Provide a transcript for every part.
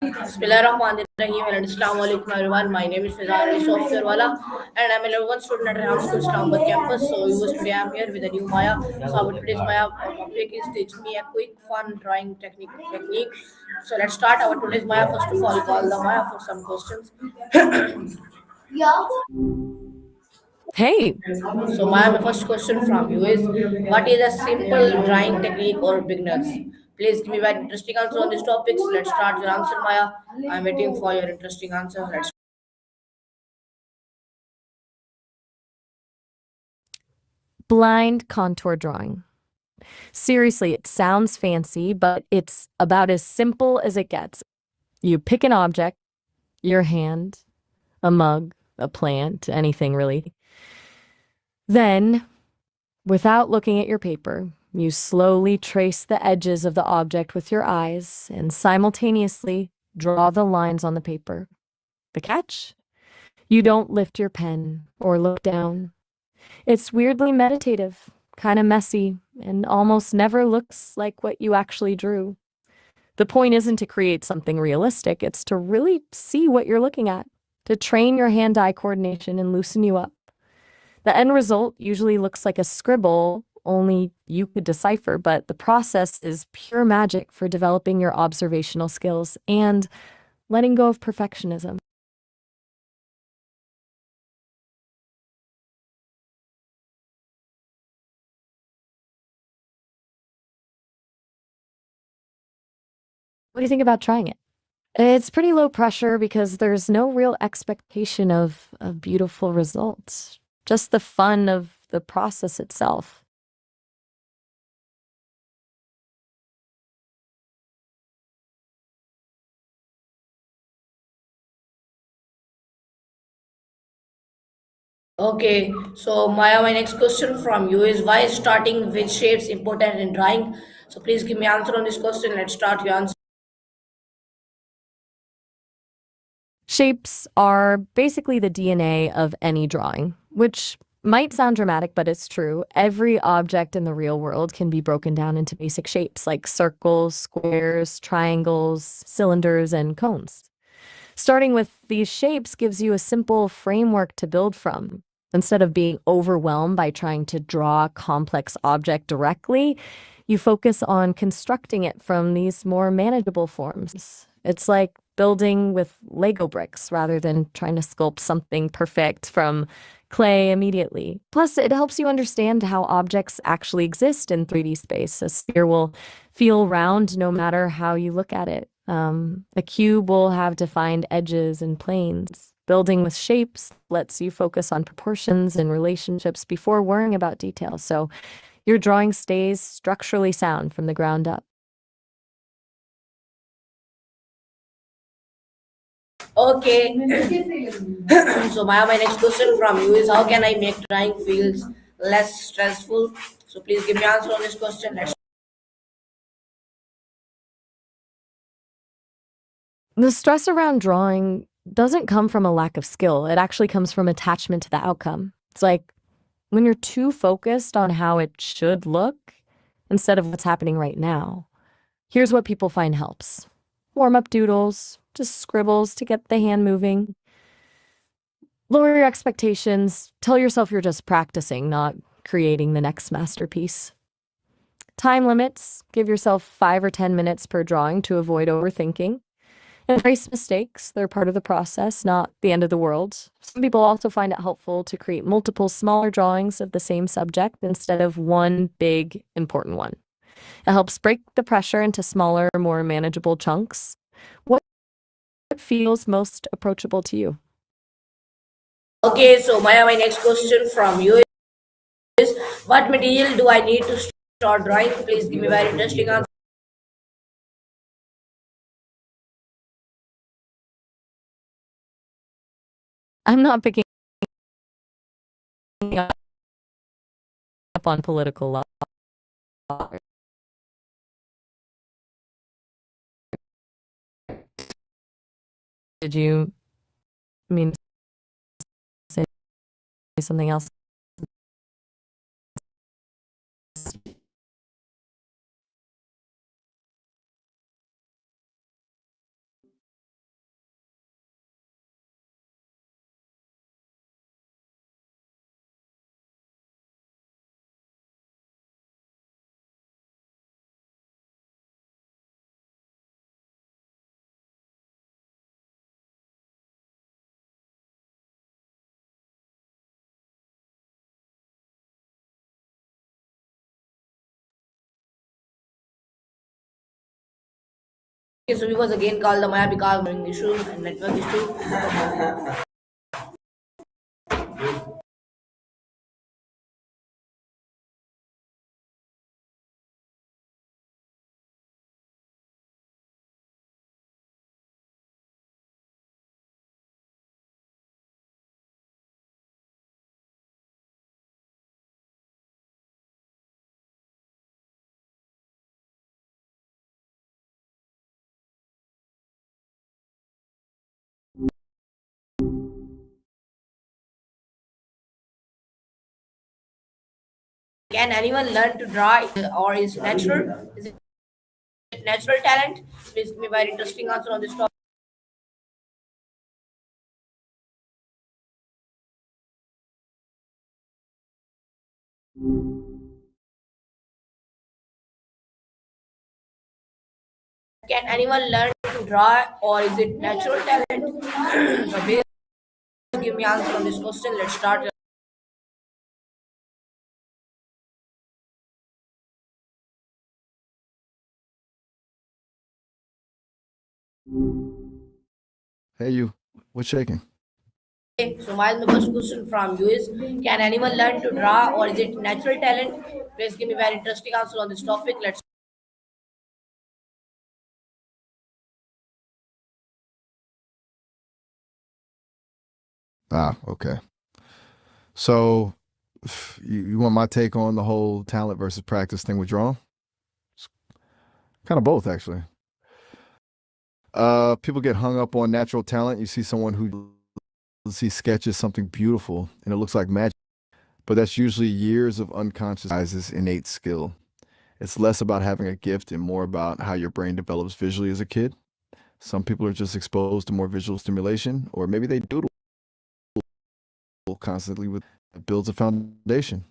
Bismillahirrahmanirrahim and Assalamu alaikum everyone. My name is Fizan Ali Softwarewala and I'm a level 1 student at Ram School Islamabad campus. So today I'm here with a new Maya. So our today's Maya topic is teach me a quick fun drawing technique. So let's start our today's Maya. First of all, call the Maya for some questions. Hey, So my first question from you is what is a simple drawing technique or beginners? Please give me very interesting answer on these topics. Let's start your answer, Maya. I'm waiting for your interesting answer. Let's blind contour drawing. Seriously, it sounds fancy, but it's about as simple as it gets. You pick an object, your hand, a mug, a plant, anything really. Then, without looking at your paper, you slowly trace the edges of the object with your eyes and simultaneously draw the lines on the paper. The catch? You don't lift your pen or look down. It's weirdly meditative, kind of messy, and almost never looks like what you actually drew. The point isn't to create something realistic, it's to really see what you're looking at, to train your hand-eye coordination and loosen you up. The end result usually looks like a scribble only you could decipher, but the process is pure magic for developing your observational skills and letting go of perfectionism. What do you think about trying it? It's pretty low pressure because there's no real expectation of a beautiful results, just the fun of the process itself. okay. So Maya, my next question from you is why is starting with shapes important in drawing? So please give me answer on this question. Let's start your answer. Shapes are basically the DNA of any drawing, which might sound dramatic, but it's true. Every object in the real world can be broken down into basic shapes like circles, squares, triangles, cylinders, and cones. Starting with these shapes gives you a simple framework to build from. Instead of being overwhelmed by trying to draw a complex object directly, you focus on constructing it from these more manageable forms. It's like building with Lego bricks rather than trying to sculpt something perfect from clay immediately. Plus, it helps you understand how objects actually exist in 3D space. A sphere will feel round no matter how you look at it. A cube will have defined edges and planes. Building with shapes lets you focus on proportions and relationships before worrying about details. So your drawing stays structurally sound from the ground up. Okay. So Maya, my next question from you is how can I make drawing feels less stressful? So please give me answer on this question. Let's The stress around drawing doesn't come from a lack of skill. It actually comes from attachment to the outcome. It's like when you're too focused on how it should look instead of what's happening right now. Here's what people find helps. Warm up doodles, just scribbles to get the hand moving. Lower your expectations. Tell yourself you're just practicing, not creating the next masterpiece. Time limits. Give yourself 5 or 10 minutes per drawing to avoid overthinking. Embrace mistakes. They're part of the process, not the end of the world. Some people also find it helpful to create multiple smaller drawings of the same subject instead of one big, important one. It helps break the pressure into smaller, more manageable chunks. What feels most approachable to you? okay. So Maya, my next question from you is what material do I need to start drawing? Please give me very interesting answer. I'm not picking up on political law. Did you mean to say something else? Okay, so we was again called the Maya because of issue and network issue. Can anyone learn to draw or is natural? Is it natural talent? Please give me a very interesting answer on this topic. Can anyone learn to draw or is it natural talent? So please give me answer on this question. Let's start. Hey, you. What's shaking? Okay, so my first question from you is: can anyone learn to draw or is it natural talent? Please give me a very interesting answer on this topic. Let's. Ah, okay. So, you want my take on the whole talent versus practice thing with drawing? Kind of both, actually. People get hung up on natural talent. You see someone who see sketches something beautiful and it looks like magic, but that's usually years of unconscious innate skill. It's less about having a gift and more about how your brain develops visually as a kid. Some people are just exposed to more visual stimulation, or maybe they doodle constantly with it builds a foundation.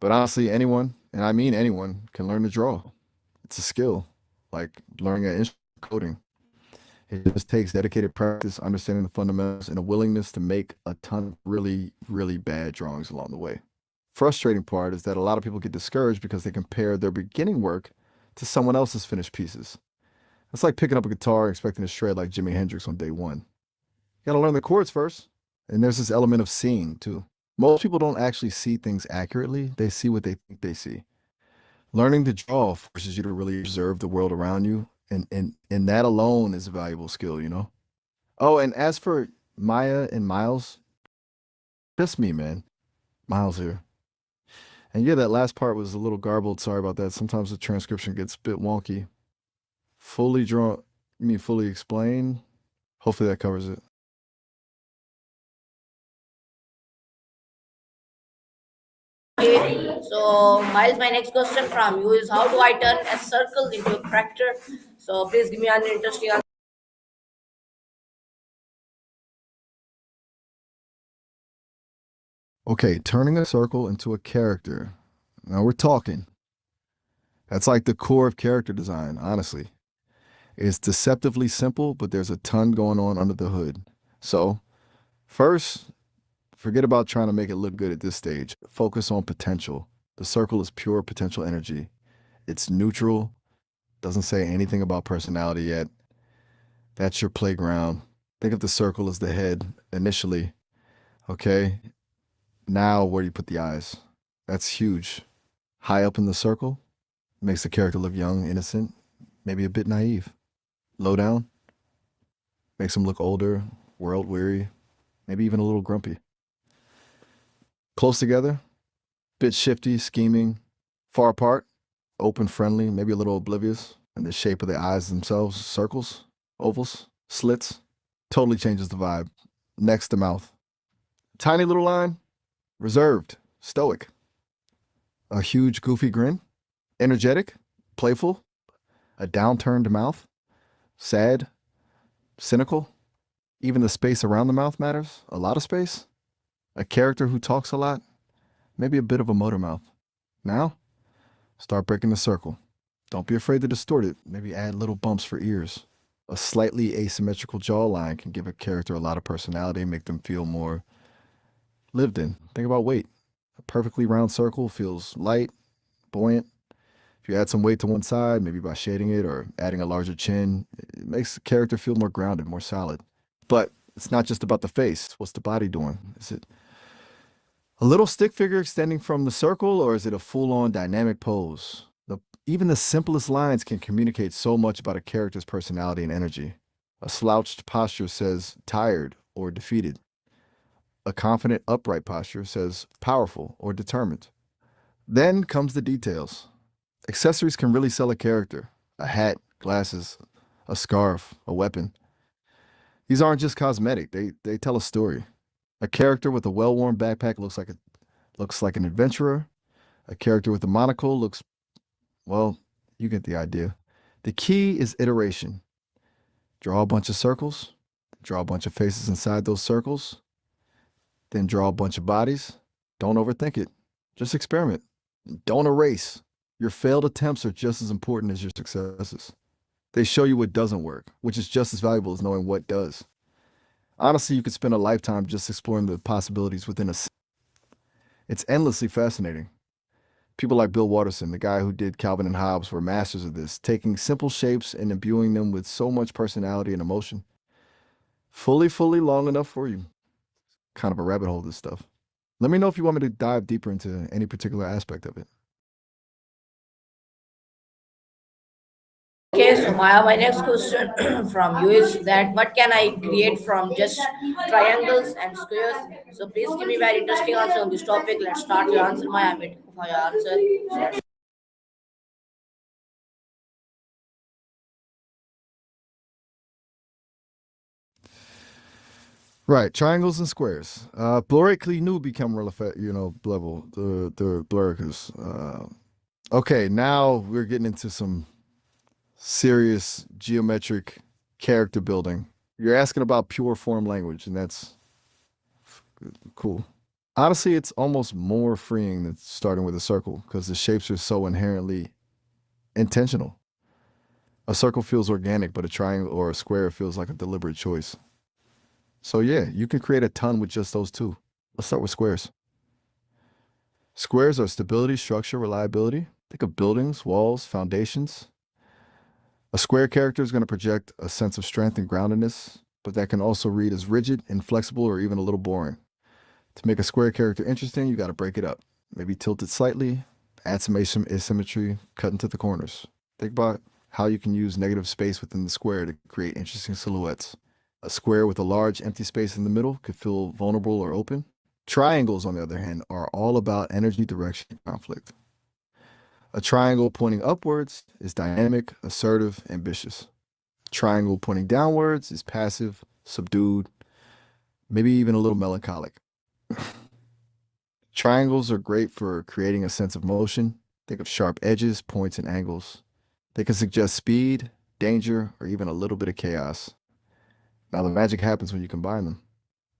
But honestly, anyone, and I mean anyone, can learn to draw. It's a skill, like learning an instrument, coding. It just takes dedicated practice, understanding the fundamentals, and a willingness to make a ton of really, really bad drawings along the way. Frustrating part is that a lot of people get discouraged because they compare their beginning work to someone else's finished pieces. It's like picking up a guitar and expecting to shred like Jimi Hendrix on day one. You gotta learn the chords first. And there's this element of seeing too. Most people don't actually see things accurately, they see what they think they see. Learning to draw forces you to really observe the world around you, and that alone is a valuable skill, you know? Oh, and as for Maya and Miles, just me, man. Miles here. And yeah, that last part was a little garbled. Sorry about that. Sometimes the transcription gets a bit wonky. Fully drawn, you mean fully explain? Hopefully that covers it. Okay, so Miles, my next question from you is: how do I turn a circle into a character? So please give me an interesting answer. Okay, turning a circle into a character. Now we're talking. That's like the core of character design, honestly. It's deceptively simple, but there's a ton going on under the hood. So, first, forget about trying to make it look good at this stage. Focus on potential. The circle is pure potential energy. It's neutral, doesn't say anything about personality yet. That's your playground. Think of the circle as the head initially, okay? Now, where do you put the eyes? That's huge. High up in the circle makes the character look young, innocent, maybe a bit naive. Low down makes him look older, world weary, maybe even a little grumpy. Close together, bit shifty, scheming. Far apart, open, friendly, maybe a little oblivious. And the shape of the eyes themselves, circles, ovals, slits, totally changes the vibe. Next, the mouth. Tiny little line, reserved, stoic. A huge, goofy grin, energetic, playful. A downturned mouth, sad, cynical. Even the space around the mouth matters. A lot of space. A character who talks a lot, maybe a bit of a motor mouth. Now, start breaking the circle. Don't be afraid to distort it. Maybe add little bumps for ears. A slightly asymmetrical jawline can give a character a lot of personality and make them feel more lived in. Think about weight. A perfectly round circle feels light, buoyant. If you add some weight to one side, maybe by shading it or adding a larger chin, it makes the character feel more grounded, more solid. But it's not just about the face. What's the body doing? Is it a little stick figure extending from the circle, or is it a full-on dynamic pose? Even the simplest lines can communicate so much about a character's personality and energy. A slouched posture says tired or defeated. A confident, upright posture says powerful or determined. Then comes the details. Accessories can really sell a character. A hat, glasses, a scarf, a weapon. These aren't just cosmetic. They tell a story. A character with a well-worn backpack looks like an adventurer. A character with a monocle looks, well, you get the idea. The key is iteration. Draw a bunch of circles, draw a bunch of faces inside those circles, then draw a bunch of bodies. Don't overthink it. Just experiment. Don't erase. Your failed attempts are just as important as your successes. They show you what doesn't work, which is just as valuable as knowing what does. Honestly, you could spend a lifetime just exploring the possibilities within a... It's endlessly fascinating. People like Bill Watterson, the guy who did Calvin and Hobbes, were masters of this, taking simple shapes and imbuing them with so much personality and emotion. Fully long enough for you. Kind of a rabbit hole, this stuff. Let me know if you want me to dive deeper into any particular aspect of it. Okay, so Maya, my next question from you is that what can I create from just triangles and squares? So please give me very interesting answer on this topic. Let's start your answer, Maya. Wait for your answer. Right, triangles and squares. Blurically new become level, the bluricus. Okay, now we're getting into some serious geometric character building. You're asking about pure form language, and that's cool. Honestly, it's almost more freeing than starting with a circle because the shapes are so inherently intentional. A circle feels organic, but a triangle or a square feels like a deliberate choice. So yeah, you can create a ton with just those two. Let's start with squares. Squares are stability, structure, reliability. Think of buildings, walls, foundations. A square character is going to project a sense of strength and groundedness, but that can also read as rigid, inflexible, or even a little boring. To make a square character interesting, you got to break it up. Maybe tilt it slightly, add some asymmetry, cut into the corners. Think about how you can use negative space within the square to create interesting silhouettes. A square with a large empty space in the middle could feel vulnerable or open. Triangles, on the other hand, are all about energy, direction, and conflict. A triangle pointing upwards is dynamic, assertive, ambitious. Triangle pointing downwards is passive, subdued, maybe even a little melancholic. Triangles are great for creating a sense of motion. Think of sharp edges, points, and angles. They can suggest speed, danger, or even a little bit of chaos. Now the magic happens when you combine them.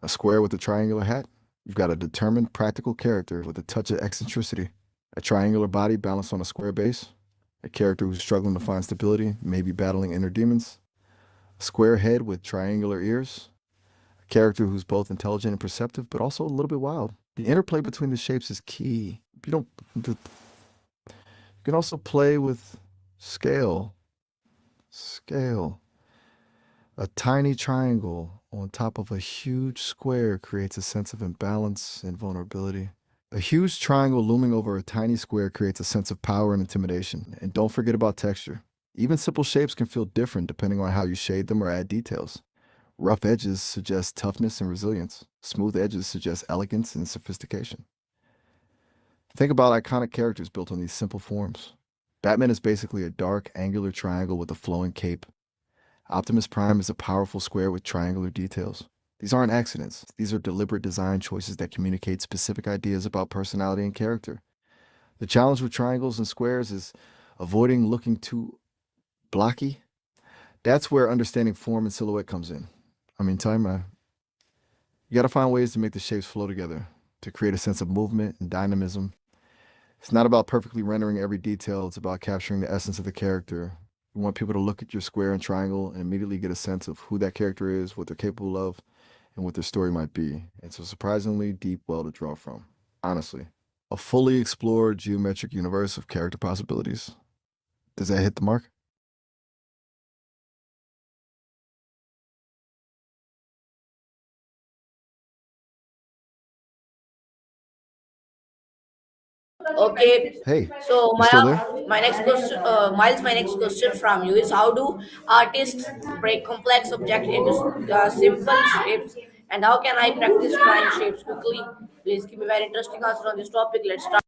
A square with a triangular hat, you've got a determined, practical character with a touch of eccentricity. A triangular body balanced on a square base. A character who's struggling to find stability, maybe battling inner demons. A square head with triangular ears. A character who's both intelligent and perceptive, but also a little bit wild. The interplay between the shapes is key. You can also play with scale. A tiny triangle on top of a huge square creates a sense of imbalance and vulnerability. A huge triangle looming over a tiny square creates a sense of power and intimidation. And don't forget about texture. Even simple shapes can feel different depending on how you shade them or add details. Rough edges suggest toughness and resilience. Smooth edges suggest elegance and sophistication. Think about iconic characters built on these simple forms. Batman is basically a dark, angular triangle with a flowing cape. Optimus Prime is a powerful square with triangular details. These aren't accidents. These are deliberate design choices that communicate specific ideas about personality and character. The challenge with triangles and squares is avoiding looking too blocky. That's where understanding form and silhouette comes in. You got to find ways to make the shapes flow together, to create a sense of movement and dynamism. It's not about perfectly rendering every detail. It's about capturing the essence of the character. You want people to look at your square and triangle and immediately get a sense of who that character is, what they're capable of, and what their story might be. It's a surprisingly deep well to draw from, honestly. A fully explored geometric universe of character possibilities. Does that hit the mark? Okay. Hey, So you still there? Miles, my next question from you is how do artists break complex objects into simple shapes, and how can I practice drawing shapes quickly? Please give me very interesting answer on this topic. Let's start.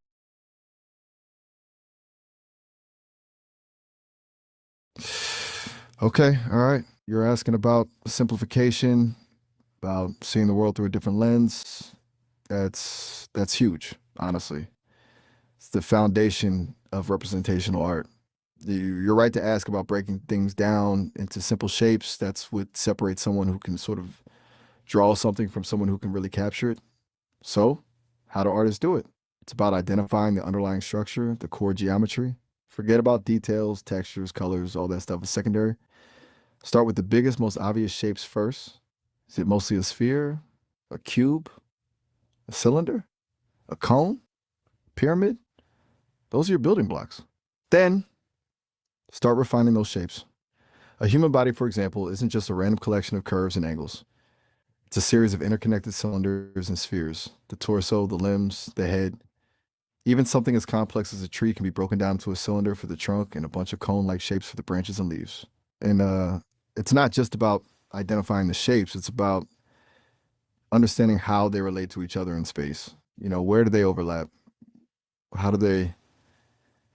Okay, all right. You're asking about simplification, about seeing the world through a different lens. That's huge, honestly. It's the foundation of representational art. You're right to ask about breaking things down into simple shapes. That's what separates someone who can sort of draw something from someone who can really capture it. So, how do artists do it? It's about identifying the underlying structure, the core geometry. Forget about details, textures, colors, all that stuff is secondary. Start with the biggest, most obvious shapes first. Is it mostly a sphere, a cube, a cylinder, a cone, pyramid? Those are your building blocks. Then start refining those shapes. A human body, for example, isn't just a random collection of curves and angles. It's a series of interconnected cylinders and spheres. The torso, the limbs, the head. Even something as complex as a tree can be broken down into a cylinder for the trunk and a bunch of cone-like shapes for the branches and leaves. And it's not just about identifying the shapes, it's about understanding how they relate to each other in space. Where do they overlap? How do they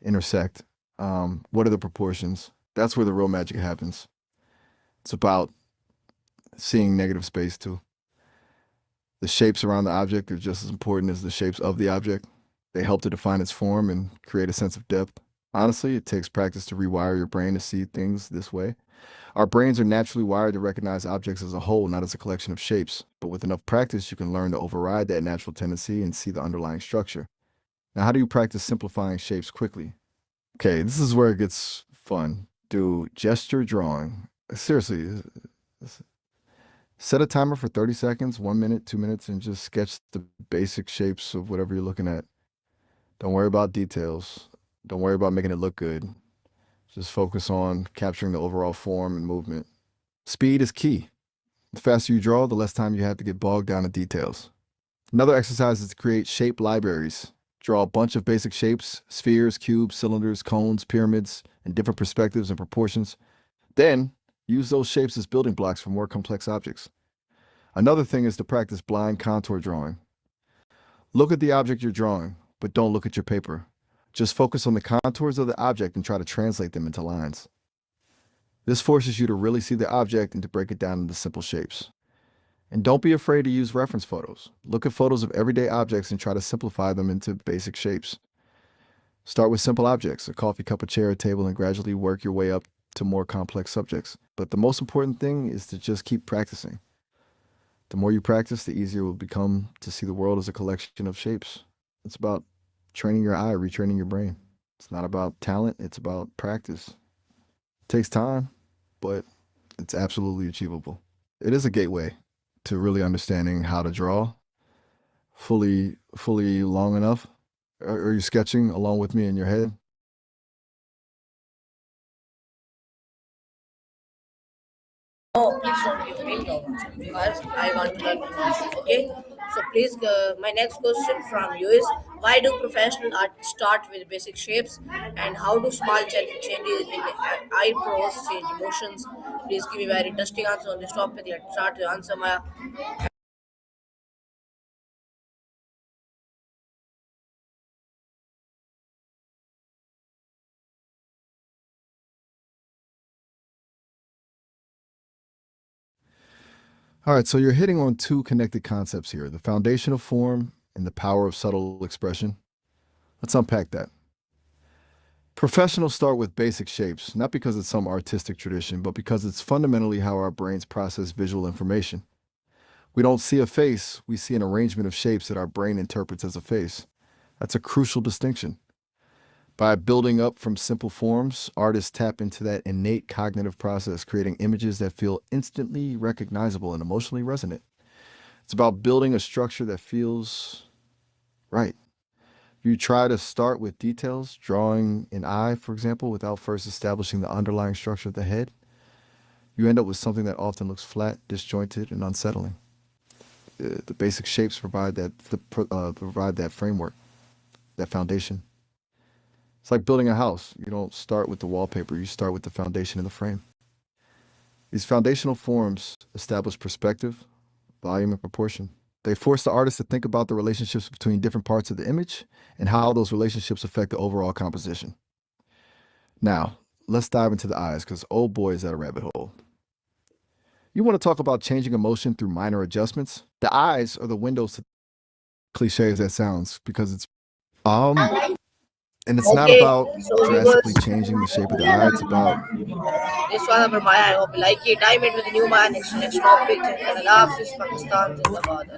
intersect? What are the proportions? That's where the real magic happens. It's about seeing negative space too. The shapes around the object are just as important as the shapes of the object. They help to define its form and create a sense of depth. Honestly, it takes practice to rewire your brain to see things this way. Our brains are naturally wired to recognize objects as a whole, not as a collection of shapes. But with enough practice, you can learn to override that natural tendency and see the underlying structure. Now, how do you practice simplifying shapes quickly? Okay, this is where it gets fun. Do gesture drawing. Seriously, set a timer for 30 seconds, 1 minute, 2 minutes, and just sketch the basic shapes of whatever you're looking at. Don't worry about details. Don't worry about making it look good. Just focus on capturing the overall form and movement. Speed is key. The faster you draw, the less time you have to get bogged down in details. Another exercise is to create shape libraries. Draw a bunch of basic shapes, spheres, cubes, cylinders, cones, pyramids, in different perspectives and proportions. Then, use those shapes as building blocks for more complex objects. Another thing is to practice blind contour drawing. Look at the object you're drawing, but don't look at your paper. Just focus on the contours of the object and try to translate them into lines. This forces you to really see the object and to break it down into simple shapes. And don't be afraid to use reference photos. Look at photos of everyday objects and try to simplify them into basic shapes. Start with simple objects, a coffee cup, a chair, a table, and gradually work your way up to more complex subjects. But the most important thing is to just keep practicing. The more you practice, the easier it will become to see the world as a collection of shapes. It's about training your eye, retraining your brain. It's not about talent, it's about practice. It takes time, but it's absolutely achievable. It is a gateway to really understanding how to draw fully long enough. Are you sketching along with me in your head? No, please don't give me no answer because I want to learn English. Okay. So please, my next question from you is why do professional artists start with basic shapes, and how do small changes in eyebrows change emotions? Please give me very interesting answer on this topic. Let's start to answer my. All right, so you're hitting on two connected concepts here, the foundation of form and the power of subtle expression. Let's unpack that. Professionals start with basic shapes, not because it's some artistic tradition, but because it's fundamentally how our brains process visual information. We don't see a face, we see an arrangement of shapes that our brain interprets as a face. That's a crucial distinction. By building up from simple forms, artists tap into that innate cognitive process, creating images that feel instantly recognizable and emotionally resonant. It's about building a structure that feels right. You try to start with details, drawing an eye, for example, without first establishing the underlying structure of the head. You end up with something that often looks flat, disjointed, and unsettling. The basic shapes provide that framework, that foundation. It's like building a house. You don't start with the wallpaper, you start with the foundation and the frame. These foundational forms establish perspective, volume, and proportion. They force the artist to think about the relationships between different parts of the image and how those relationships affect the overall composition. Now, let's dive into the eyes, because oh boy, is that a rabbit hole. You want to talk about changing emotion through minor adjustments? The eyes are the windows to cliche as that sounds, because it's and it's not Okay, about so drastically viewers, changing the shape of the eye. It's about this was our Maya. I hope you like it. I meet with the new Maya next topic. And Allah Hafiz, Pakistan, Zindabad.